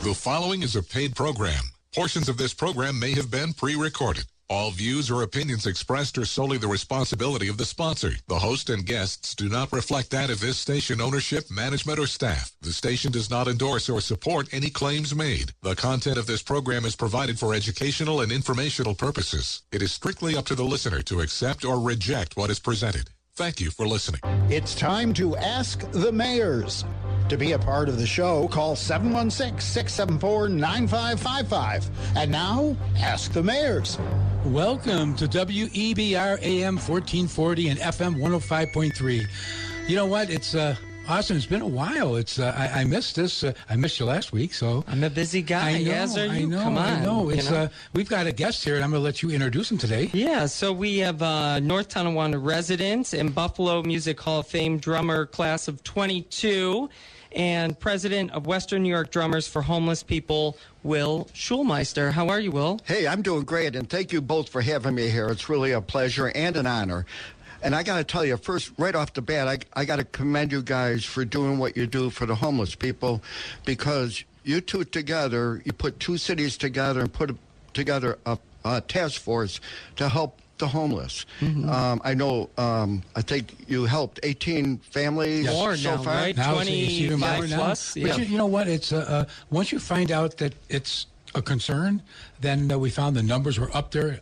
The following is a paid program. Portions of this program may have been pre-recorded. All views or opinions expressed are solely the responsibility of the sponsor. The host and guests do not reflect that of this station ownership, management, or staff. The station does not endorse or support any claims made. The content of this program is provided for educational and informational purposes. It is strictly up to the listener to accept or reject what is presented. Thank you for listening. It's time to Ask the Mayors. To be a part of the show, call 716-674-9555. And now, Ask the Mayors. Welcome to WEBR AM 1440 and FM 105.3. You know what? It's Austin, it's been a while. I missed this. I missed you last week, so I'm a busy guy. I know, As are you. I know, Come on. I know. It's you know? We've got a guest here, and I'm going to let you introduce him today. Yeah, so we have North Tonawanda resident and Buffalo Music Hall of Fame drummer class of 22 and president of Western New York Drummers for Homeless People, Will Schulmeister. How are you, Will? Hey, I'm doing great, and thank you both for having me here. It's really a pleasure and an honor. And I got to tell you, first, right off the bat, I got to commend you guys for doing what you do for the homeless people, because you two together, you put two cities together and put together a task force to help the homeless. Mm-hmm. I know, I think you helped 18 families more so now, far. right? Now 25 plus. Yeah. But you know what? It's once you find out that it's a concern, then we found the numbers were up there.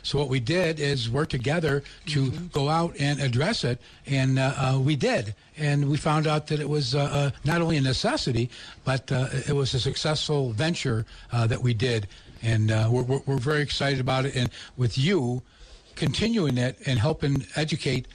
So what we did is work together to go out and address it, and we did. And we found out that it was not only a necessity, but it was a successful venture that we did. And we're very excited about it. And with you continuing it and helping educate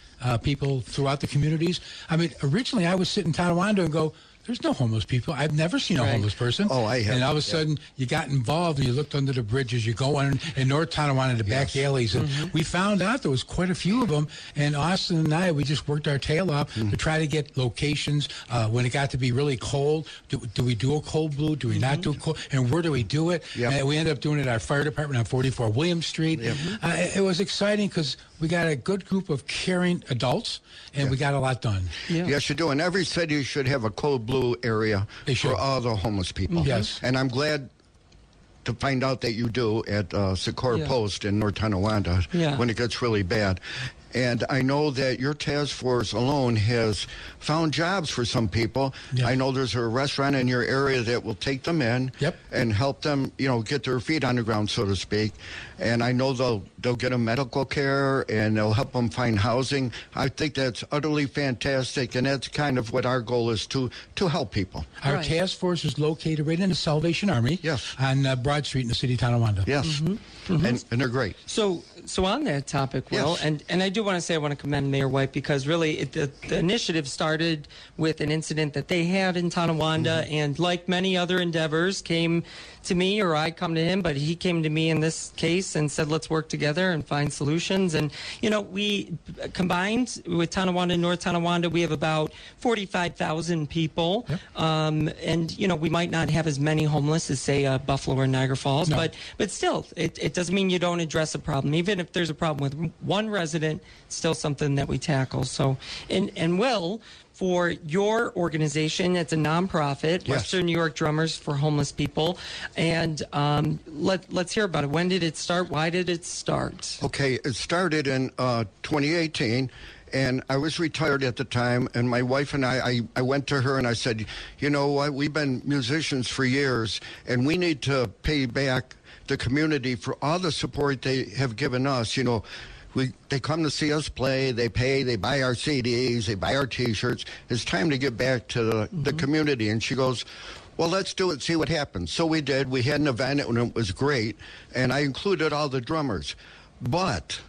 people throughout the communities. I mean, originally I would sit in Tonawanda and go, there's no homeless people. I've never seen a homeless person. Oh, I have. And all of a sudden, you got involved and you looked under the bridges. You go on in North Tonawanda, the back alleys. And we found out there was quite a few of them. And Austin and I, we just worked our tail off to try to get locations. When it got to be really cold, do we do a cold blue? Do we not do a cold? And where do we do it? Yep. And we ended up doing it at our fire department on 44 William Street. Yep. It was exciting because we got a good group of caring adults, and we got a lot done. Yeah. Yes, you do. And every city should have a cold blue area for all the homeless people. Yes. And I'm glad to find out that you do at Socorro Post in North Tonawanda when it gets really bad. And I know that your task force alone has found jobs for some people. Yep. I know there's a restaurant in your area that will take them in and help them, get their feet on the ground, so to speak. And I know they'll get them medical care and they'll help them find housing. I think that's utterly fantastic, and that's kind of what our goal is to help people. Our task force is located right in the Salvation Army on Broad Street in the city of Tonawanda. Yes. And they're great. So on that topic, Will, and I do want to say I want to commend Mayor White, because really the initiative started with an incident that they had in Tonawanda, and like many other endeavors, came to me, or I come to him, but he came to me in this case and said, let's work together and find solutions. And, we combined with Tonawanda and North Tonawanda, we have about 45,000 people. Yep. And, we might not have as many homeless as, say, Buffalo or Niagara Falls, but still, it doesn't mean you don't address a problem. Even if there's a problem with one resident, it's still something that we tackle. So, and Will, for your organization, it's a nonprofit, Western New York Drummers for Homeless People. And let's hear about it. When did it start? Why did it start? Okay, it started in 2018. And I was retired at the time, and my wife and I went to her and I said, you know what, we've been musicians for years, and we need to pay back the community for all the support they have given us. They come to see us play, they pay, they buy our CDs, they buy our T-shirts. It's time to get back to the community. And she goes, well, let's do it, see what happens. So we did. We had an event, and it was great. And I included all the drummers. But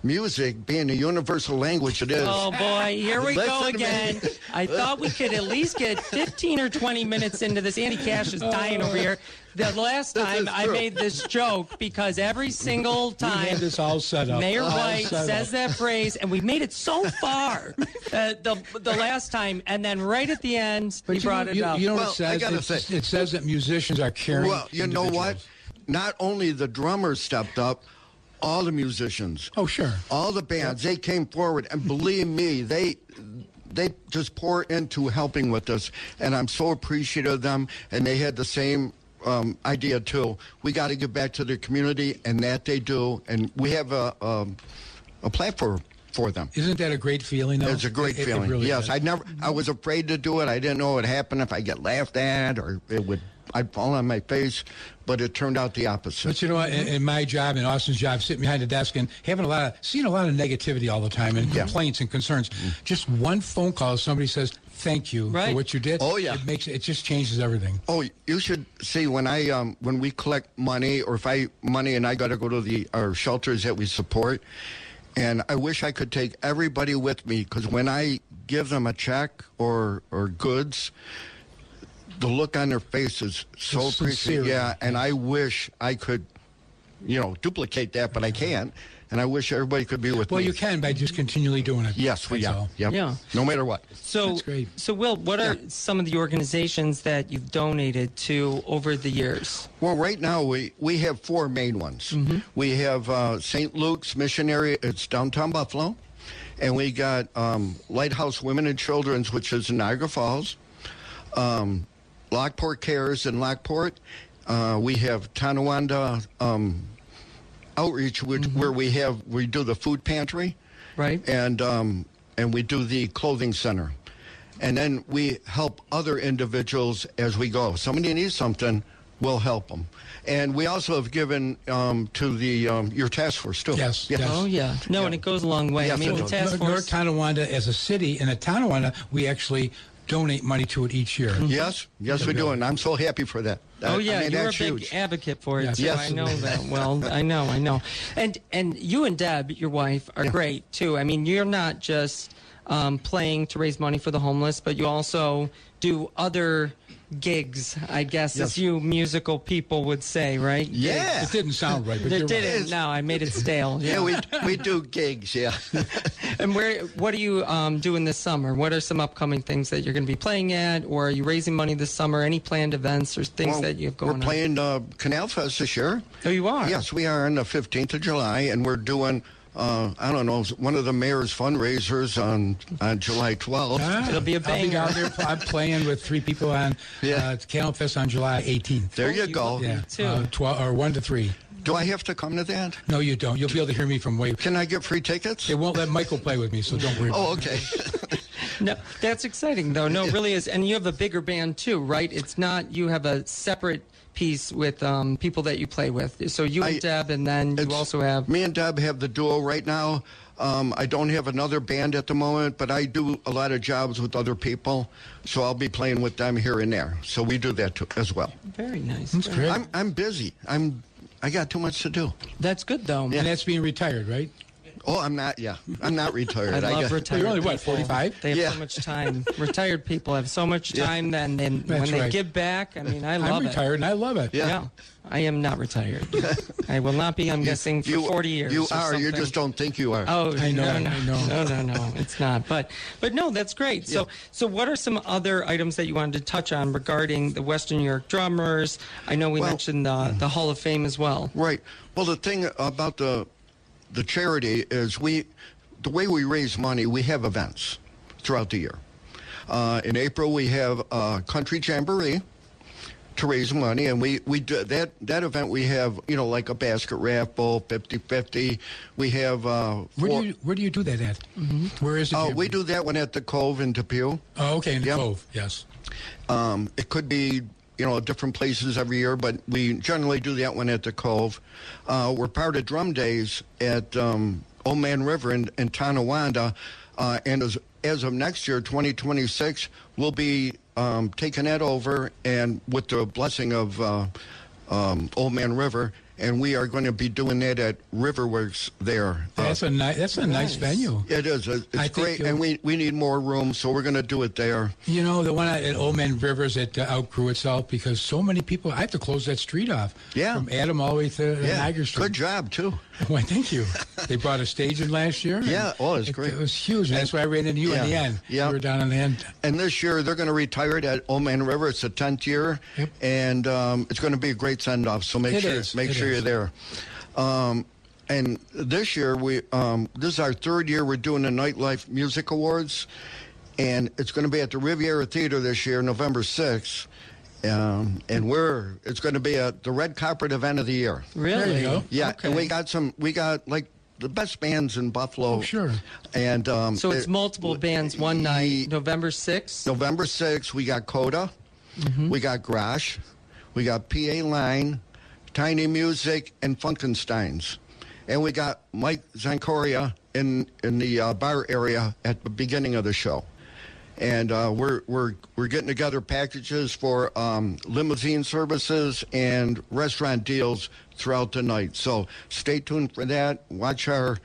music being a universal language, it is. Oh, boy, here we go again. I thought we could at least get 15 or 20 minutes into this. Andy Cash is dying over here. The last time I made this joke, because every single time we had this all set up. Mayor White says that phrase, and we made it so far the last time, and then right at the end, he brought it up. You know what it says? It says that musicians are caring. Well, you know what? Not only the drummers stepped up, all the musicians. Oh, sure. All the bands, they came forward, and believe me, they they just pour into helping with us, and I'm so appreciative of them. And they had the same idea too. We got to give back to the community, and that they do. And we have a platform for them. Isn't that a great feeling, though? It's a great feeling. It really yes, is. I was afraid to do it. I didn't know what would happen if I get laughed at or I'd fall on my face, but it turned out the opposite. But you know what? In my job, in Austin's job, sitting behind the desk and seeing a lot of negativity all the time and complaints and concerns. Just one phone call, somebody says, "Thank you for what you did." Oh yeah, it just changes everything. Oh, you should see when we collect money, or if I got to go to our shelters that we support, and I wish I could take everybody with me, because when I give them a check or goods, the look on their face is so appreciative. Yeah, and I wish I could, duplicate that, but I can't. And I wish everybody could be with me. Well, you can by just continually doing it. Yes, we are. Yep. Yeah. No matter what. So, that's great. So, Will, what are some of the organizations that you've donated to over the years? Well, right now we have 4 main ones. Mm-hmm. We have St. Luke's Missionary. It's downtown Buffalo. And we got Lighthouse Women and Children's, which is in Niagara Falls. Lockport Cares in Lockport. We have Tonawanda Outreach, where we do the food pantry, right? And we do the clothing center, and then we help other individuals as we go. If somebody needs something, we'll help them. And we also have given to the your task force too. Yes. Oh yeah. No, and it goes a long way. Yes, I mean, the task force. North Tonawanda as a city, and at Tonawanda, we actually donate money to it each year. Yes, we do, and I'm so happy for that. Oh yeah, you're a big huge advocate for it. Yes. Too. Yes. I know that. Well, I know. And you and Deb, your wife, are great too. I mean, you're not just playing to raise money for the homeless, but you also do other gigs, I guess, as you musical people would say, right? Yeah. It didn't sound right, but It you're didn't. right. No, I made it stale. Yeah, we do gigs. Yeah. And what are you doing this summer? What are some upcoming things that you're going to be playing at, or are you raising money this summer? Any planned events or things that you have going on? We're playing Canal Fest this year. Oh, you are? Yes, we are on the 15th of July, and we're doing, I don't know, one of the mayor's fundraisers on July 12th. It'll be a banger. I'll be down there. I'm playing with 3 people on Canal Fest on July 18th. There you go. Yeah, too. 12 or 1 to 3. Do I have to come to that? No, you don't. You'll be able to hear me from way. Can I get free tickets? They won't let Michael play with me, so don't worry. Oh, okay. No, that's exciting, though. No, it really is. And you have a bigger band, too, right? It's not you have a separate piece with people that you play with. So you and Deb, and then you also have... Me and Deb have the duo right now. I don't have another band at the moment, but I do a lot of jobs with other people, so I'll be playing with them here and there. So we do that too, as well. Very nice. That's great. I'm busy. I got too much to do. That's good, though. And that's being retired, right? Oh, I'm not. Yeah, I'm not retired. I love retired You're only, what, people. 45? They have so much time. Retired people have so much time. Then when they give back, I mean, I love it. I'm retired, and I love it. Yeah. I am not retired. I will not be, I'm guessing, for 40 years. You or are. You something. just don't think you are. Oh, I know. No, it's not. But no, that's great. So what are some other items that you wanted to touch on regarding the Western New York Drummers? I know we mentioned the Hall of Fame as well. Right. Well, the thing about the charity is the way we raise money, we have events throughout the year. In April, we have a country jamboree to raise money, and we do that event. We have like a basket raffle, 50-50. We have where do you do that at? Mm-hmm. Where is it? We do that one at the Cove in Depew. Oh, okay, in the Cove. Yes. It could be different places every year, but we generally do that one at the Cove. We're part of Drum Days at Old Man River in Tonawanda, and as of next year, 2026, we'll be taking that over, and with the blessing of Old Man River, and we are going to be doing that at Riverworks there. That's a nice venue. It is. It's great, and we need more room, so we're going to do it there. The one at Old Man Rivers that outgrew itself because so many people. I have to close that street off. Yeah. From Adam all the way to Niagara Street. Good job too. Well, thank you. They brought a stage in last year. Yeah. Oh, it's great. It was huge. And that's why I ran into you in the end. Yeah. You were down in the end. And this year they're going to retire it at Old Man River. It's the 10th year, and it's going to be a great send off. So make sure you're there. And this year this is our 3rd year we're doing the Nightlife Music Awards, and it's going to be at the Riviera Theater this year, November 6th. And it's going to be the red carpet event of the year. Really? There you go. Yeah, Okay. and we got like the best bands in Buffalo. Oh, sure. And So it's multiple bands one night, November 6th? November 6th, we got Coda, we got Grash, we got PA Line, Tiny Music, and Funkensteins. And we got Mike Zancoria in the bar area at the beginning of the show. And we're getting together packages for limousine services and restaurant deals throughout the night. So stay tuned for that. Watch our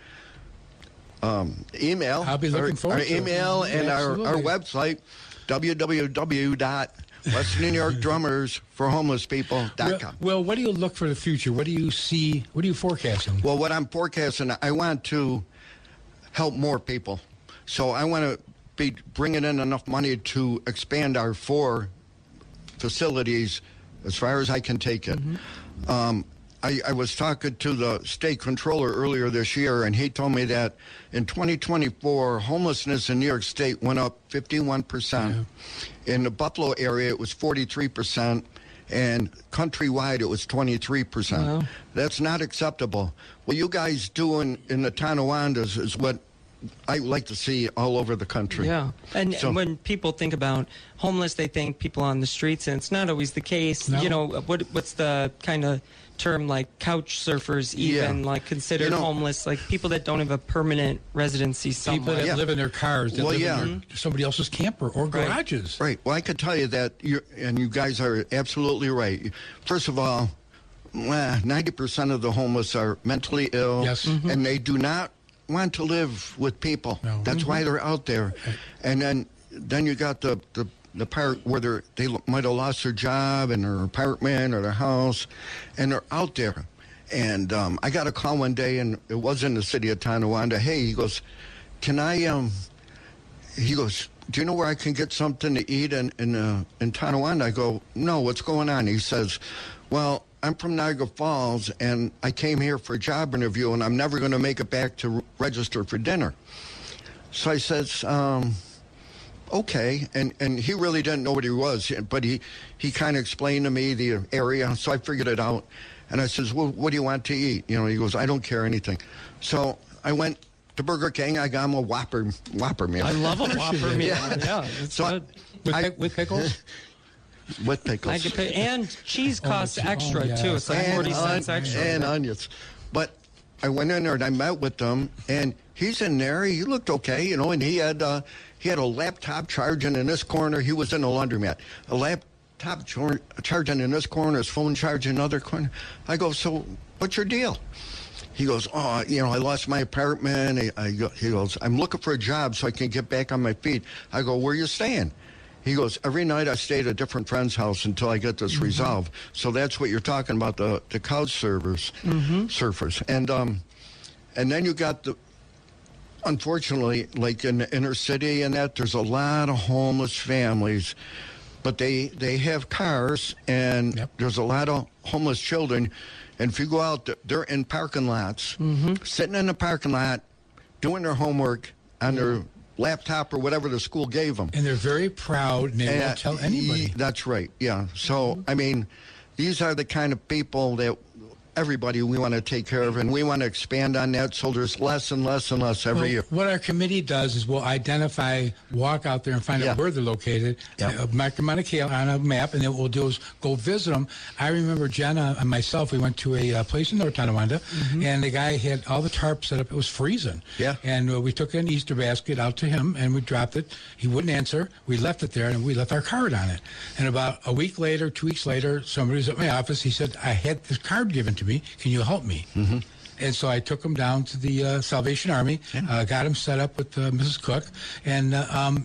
email. I'll be looking forward our to it. email and our Absolutely. website, www.Western New York Drummers for Homeless People.com. Well, what do you look for the future? What do you see? What are you forecasting? Well, what I'm forecasting, I want to help more people. So I want to be bringing in enough money to expand our 4 facilities as far as I can take it. I was talking to the state controller earlier this year, and he told me that in 2024, homelessness in New York State went up 51%. In the Buffalo area, it was 43%. And countrywide, it was 23%. Wow. That's not acceptable. What you guys doing in the Tonawandas is what I like to see all over the country. Yeah. And So- when people think about homeless, they think people on the streets, and it's not always the case. No. You know, what's the kind of term, like couch surfers even, Yeah. like considered homeless, like people that don't have a permanent residency People somewhere. that Yeah. live in their cars, that Well, live yeah. in somebody else's camper or Right. garages. Right. Well, I could tell you that, and you guys are absolutely right. First of all, 90% of the homeless are mentally ill, Yes. and they do not want to live with people. No. That's why they're out there. And then you got the part where they might have lost their job and their apartment or their house, and they're out there. And I got a call one day, and it was in the city of Tonawanda. Hey, he goes, can I, he goes, do you know where I can get something to eat in Tonawanda? I go, no, what's going on? He says, well, I'm from Niagara Falls, and I came here for a job interview, and I'm never going to make it back to register for dinner. So I says, okay. And he really didn't know what he was, but he kind of explained to me the area, so I figured it out. And I says, well, what do you want to eat? You know, he goes, I don't care anything. So I went to Burger King. I got him a Whopper meal. I love a Whopper meal. Yeah, it's So good. With pickles? With pickles. I could pay, and cheese costs extra yeah. too. It's like 40 cents extra. And onions. But I went in there and I met with them, and he's in there. He looked okay, you know, and he had a laptop charging in this corner. He was in a laundromat. A laptop charging in this corner, his phone charging in another corner. I go, so what's your deal? He goes, oh, you know, I lost my apartment. He goes, I'm looking for a job so I can get back on my feet. I go, where are you staying? He goes, every night I stay at a different friend's house until I get this resolved. So that's what you're talking about, the couch surfers. And then you got unfortunately, like in the inner city and that, there's a lot of homeless families, but they have cars, and there's a lot of homeless children. And if you go out, they're in parking lots, sitting in the parking lot, doing their homework on their laptop or whatever the school gave them. And they're very proud, and they won't tell anybody. That's right, yeah. So, I mean, these are the kind of people that everybody we want to take care of, and we want to expand on that so there's less and less and less every year. What our committee does is we'll identify, walk out there and find out where they're located, mark them on a map, and then what we'll do is go visit them. I remember Jenna and myself, we went to a place in North Tonawanda, and the guy had all the tarps set up. It was freezing. Yeah. And we took an Easter basket out to him, and we dropped it. He wouldn't answer. We left it there, and we left our card on it. And about a week later, 2 weeks later, somebody was at my office. He said, I had this card given to me. Can you help me? And so I took him down to the Salvation Army, got him set up with Mrs. Cook, and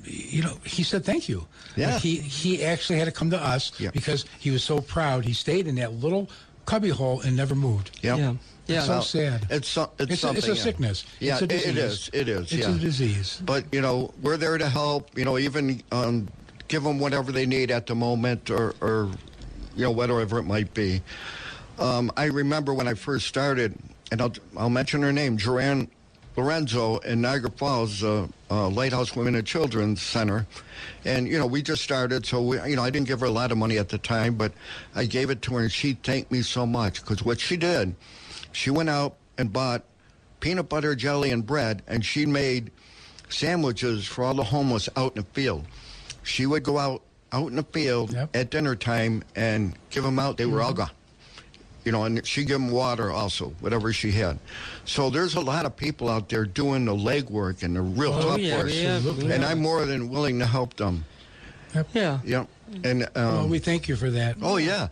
he said thank you. Yeah. But he actually had to come to us because he was so proud. He stayed in that little cubby hole and never moved. Yeah. It's so sad. It's something. It's a sickness. Yeah, it's a disease. it is. It's a disease. But we're there to help. Even give them whatever they need at the moment, or whatever it might be. I remember when I first started, and I'll mention her name, Joanne Lorenzo in Niagara Falls, Lighthouse Women and Children's Center. And, we just started, so, I didn't give her a lot of money at the time, but I gave it to her, and she thanked me so much. Because what she did, she went out and bought peanut butter, jelly, and bread, and she made sandwiches for all the homeless out in the field. She would go out in the field at dinner time and give them out. They were all gone. And she gave them water also, whatever she had. So there's a lot of people out there doing the legwork and the real tough work. And I'm more than willing to help them. Yep. Yeah. Yeah. And we thank you for that. Oh, yeah.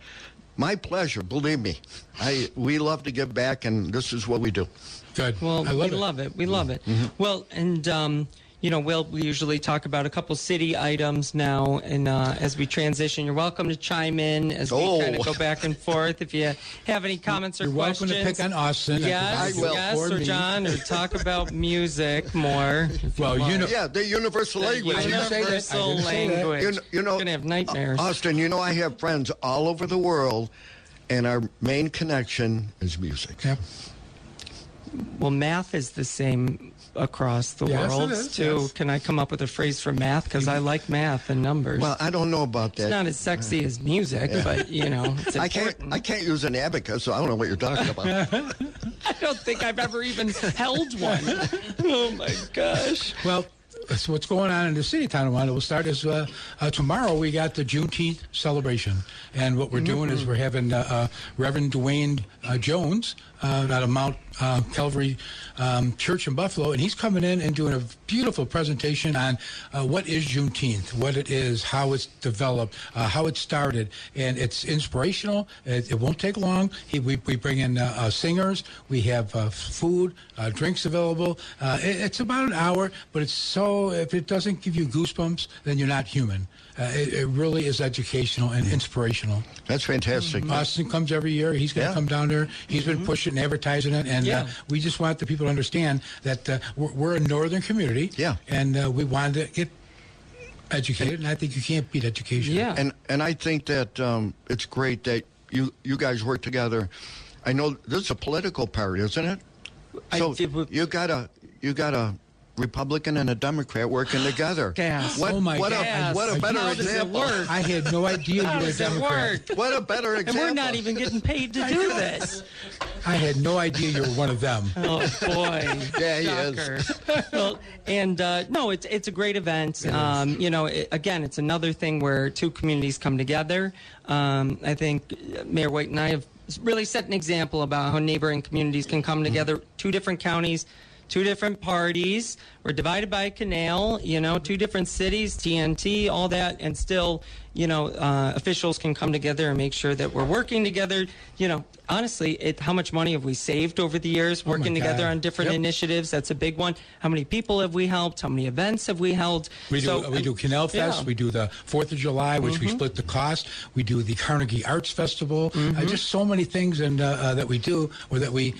My pleasure, believe me. We love to give back, and this is what we do. Good. Well, we love it. We love it. Mm-hmm. Well, and we usually talk about a couple city items now, and as we transition, you're welcome to chime in as we kind of go back and forth. If you have any comments or questions, welcome to pick on Austin. Yes, or John, or talk about music more. Well, the universal language. Universal language. You're gonna have nightmares. Austin, I have friends all over the world, and our main connection is music. Yep. Well, math is the same across the world, too. Yes. Can I come up with a phrase for math? Because I like math and numbers. Well, I don't know about that. It's not as sexy as music, but, it's important. I can't use an abacus, so I don't know what you're talking about. I don't think I've ever even held one. Oh, my gosh. Well, so what's going on in the city of Tonawanda will start as tomorrow. We got the Juneteenth celebration, and what we're doing is we're having Reverend Dwayne Jones out of Mount Calvary Church in Buffalo, and he's coming in and doing a beautiful presentation on what is Juneteenth, what it is, how it's developed, how it started, and it's inspirational. It won't take long. We bring in singers. We have food, drinks available. It's about an hour, but it's so, if it doesn't give you goosebumps, then you're not human. It really is educational and inspirational. That's fantastic. Austin comes every year. He's going to come down there. He's been pushing and advertising it, and we just want the people to understand that we're a northern community, and we want to get educated, and I think you can't beat education. Yeah. And I think that it's great that you guys work together. I know this is a political party, isn't it? So you got a Republican and a Democrat working together. Gas. What a better example. I had no idea you were a Democrat. What a better example. And we're not even getting paid to do this. I had no idea you were one of them. Oh, boy. Yeah, he is. Well, and no, it's a great event. Again, it's another thing where two communities come together. I think Mayor White and I have really set an example about how neighboring communities can come together, two different counties, two different parties. We're divided by a canal, two different cities, TNT, all that, and still, officials can come together and make sure that we're working together. Honestly, how much money have we saved over the years working together on different initiatives? That's a big one. How many people have we helped? How many events have we held? We do Canal Fest. We do the 4th of July, which we split the cost. We do the Carnegie Arts Festival. Just so many things that we do, or that we,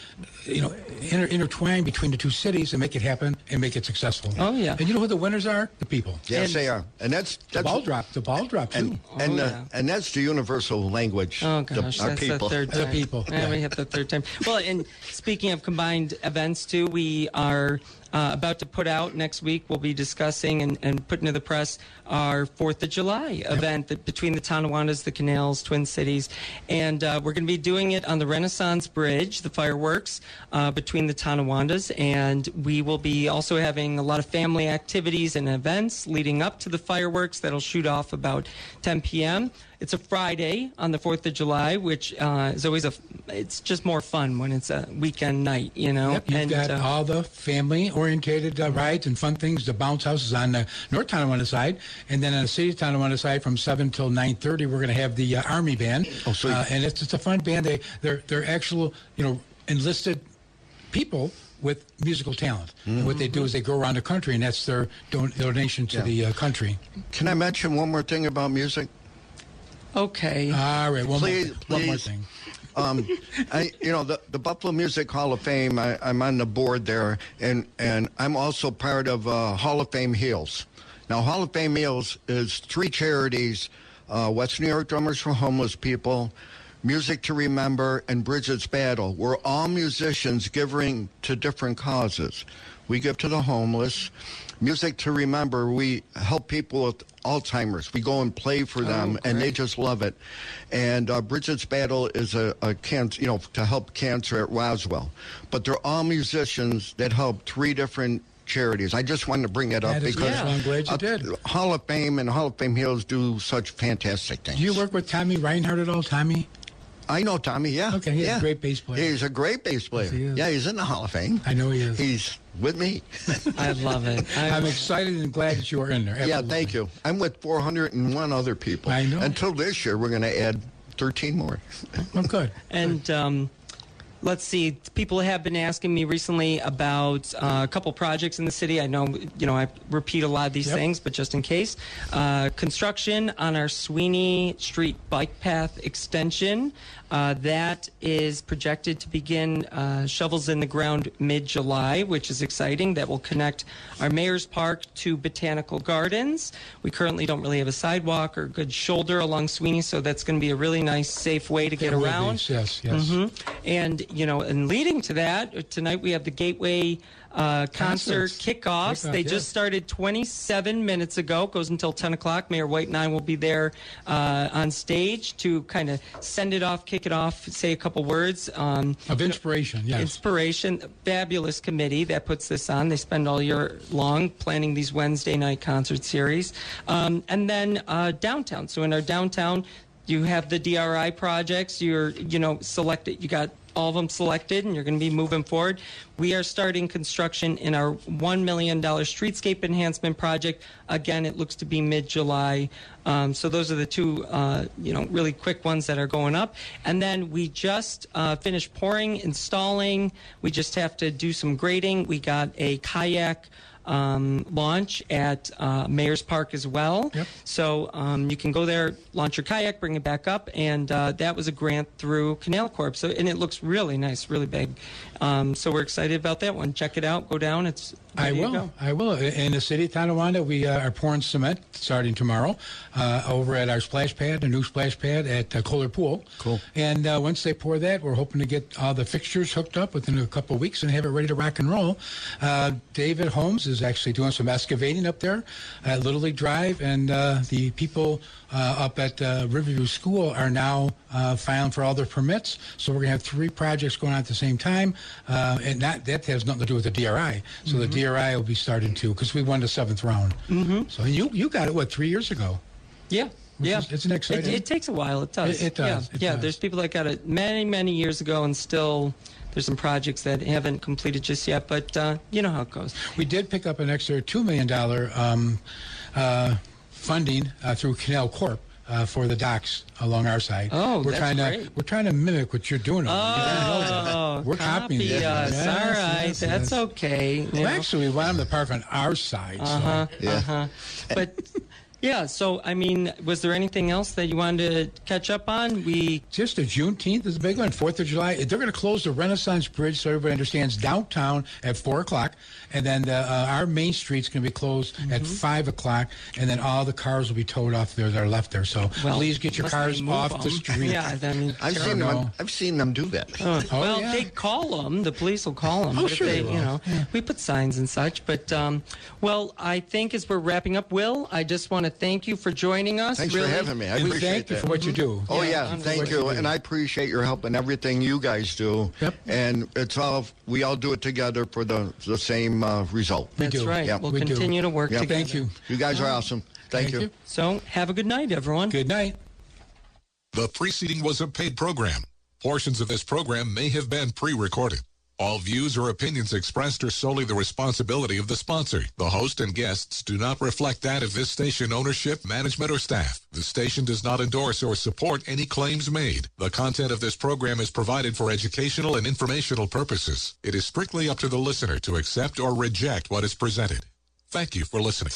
intertwine between the two cities and make it happen and make it successful. Oh, yeah. And you know who the winners are? The people. Yes, they are. And that's the ball drop. The ball drop, too. And that's the universal language. Oh, gosh, our that's people. the third time. The people. Yeah, we hit the third time. Well, and speaking of combined events, too, we are about to put out next week. We'll be discussing and putting to the press our 4th of July event between the Tonawandas, the Canals, Twin Cities. And we're going to be doing it on the Renaissance Bridge, the fireworks between the Tonawandas. And we will be also having a lot of family activities and events leading up to the fireworks that'll shoot off about 10 p.m. It's a Friday on the 4th of July, which is always it's just more fun when it's a weekend night, Yep, you've got all the family-orientated rides and fun things. The bounce house is on the North Tonawanda side, and then on the City of Tonawanda side from 7 till 9:30, we're going to have the Army Band. Oh, sweet. And it's a fun band. They're actual, enlisted people with musical talent. And what they do is they go around the country, and that's their donation to the country. Can I mention one more thing about music? Okay. All right. One more thing. The Buffalo Music Hall of Fame, I'm on the board there, and I'm also part of Hall of Fame Heals. Now, Hall of Fame Heals is 3 charities, West New York Drummers for Homeless People, Music to Remember, and Bridget's Battle. We're all musicians giving to different causes. We give to the homeless. Music to Remember, we help people with Alzheimer's. We go and play for them, and they just love it. And Bridget's Battle is a cancer, to help cancer at Roswell. But they're all musicians that help 3 different charities. I just wanted to bring that up because I'm glad you did. Hall of Fame and Hall of Fame Heroes do such fantastic things. Do you work with Tommy Reinhardt at all, Tommy? I know Tommy, yeah. Okay, he's a great bass player. He's a great bass player. Yes, yeah, he's in the Hall of Fame. I know he is. He's with me. I love it. I'm excited and glad that you are in there. Absolutely. Yeah, thank you. I'm with 401 other people. I know. Until this year, we're going to add 13 more. Oh, good. And let's see. People have been asking me recently about a couple projects in the city. I know, I repeat a lot of these things, but just in case. Construction on our Sweeney Street bike path extension. That is projected to begin shovels in the ground mid-July, which is exciting. That will connect our Mayor's Park to Botanical Gardens. We currently don't really have a sidewalk or good shoulder along Sweeney, so that's going to be a really nice, safe way to get around. Yes. And, and leading to that, tonight we have the Gateway concert kickoffs. They just started 27 minutes ago. Goes until 10 o'clock. Mayor White and I will be there on stage to kind of send it off, kick it off, say a couple words. Of inspiration, yes. Inspiration. Fabulous committee that puts this on. They spend all year long planning these Wednesday night concert series. And then downtown. So in our downtown, you have the DRI projects. You're, selected. You got all of them selected, and you're going to be moving forward. We are starting construction in our $1 million streetscape enhancement project. Again, it looks to be mid-July. So those are the 2, really quick ones that are going up. And then we just finished pouring, installing. We just have to do some grading. We got a kayak launch at Mayor's Park as well. Yep. So you can go there, launch your kayak, bring it back up, and that was a grant through Canal Corp. So, and it looks really nice, really big. So we're excited about that one. Check it out. Go down. I will. In the city of Tonawanda, we are pouring cement starting tomorrow over at our splash pad, a new splash pad at Kohler Pool. Cool. And once they pour that, we're hoping to get all the fixtures hooked up within a couple of weeks and have it ready to rock and roll. David Holmes is actually doing some excavating up there at Little League Drive, and the people up at Riverview School are now filing for all their permits. So we're going to have 3 projects going on at the same time, and that has nothing to do with the DRI. So the DRI will be starting too, because we won the 7th round. So you got it, 3 years ago? Yeah. Isn't it exciting? It takes a while. It does. It does. Yeah. There's people that got it many, many years ago, and still there's some projects that haven't completed just yet. But you know how it goes. We did pick up an extra $2 million funding through Canal Corp. For the docks along our side. Oh, we're that's great. We're trying to mimic what you're doing. We're copying it. Yes, all right, that's okay. Well, actually, we want them to park on our side. But yeah, so I mean, was there anything else that you wanted to catch up on? Just the Juneteenth is a big one. 4th of July. They're going to close the Renaissance Bridge, so everybody understands, downtown at 4 o'clock, and then our main street's going to be closed at 5 o'clock, and then all the cars will be towed off there that are left there. So please get your cars off the street. Yeah, I mean, I've seen them do that. They call them. The police will call them. Oh, sure. We put signs and such. But I think as we're wrapping up, Will, I just want to thank you for joining us. Thanks for having me. I appreciate thank you for what you do. Oh, thank you. And I appreciate your help and everything you guys do. Yep. And we all do it together for the same result. That's right. Yeah. We'll continue to work together. Thank you. You guys are awesome. Thank you. So have a good night, everyone. Good night. The preceding was a paid program. Portions of this program may have been pre-recorded. All views or opinions expressed are solely the responsibility of the sponsor. The host and guests do not reflect that of this station ownership, management, or staff. The station does not endorse or support any claims made. The content of this program is provided for educational and informational purposes. It is strictly up to the listener to accept or reject what is presented. Thank you for listening.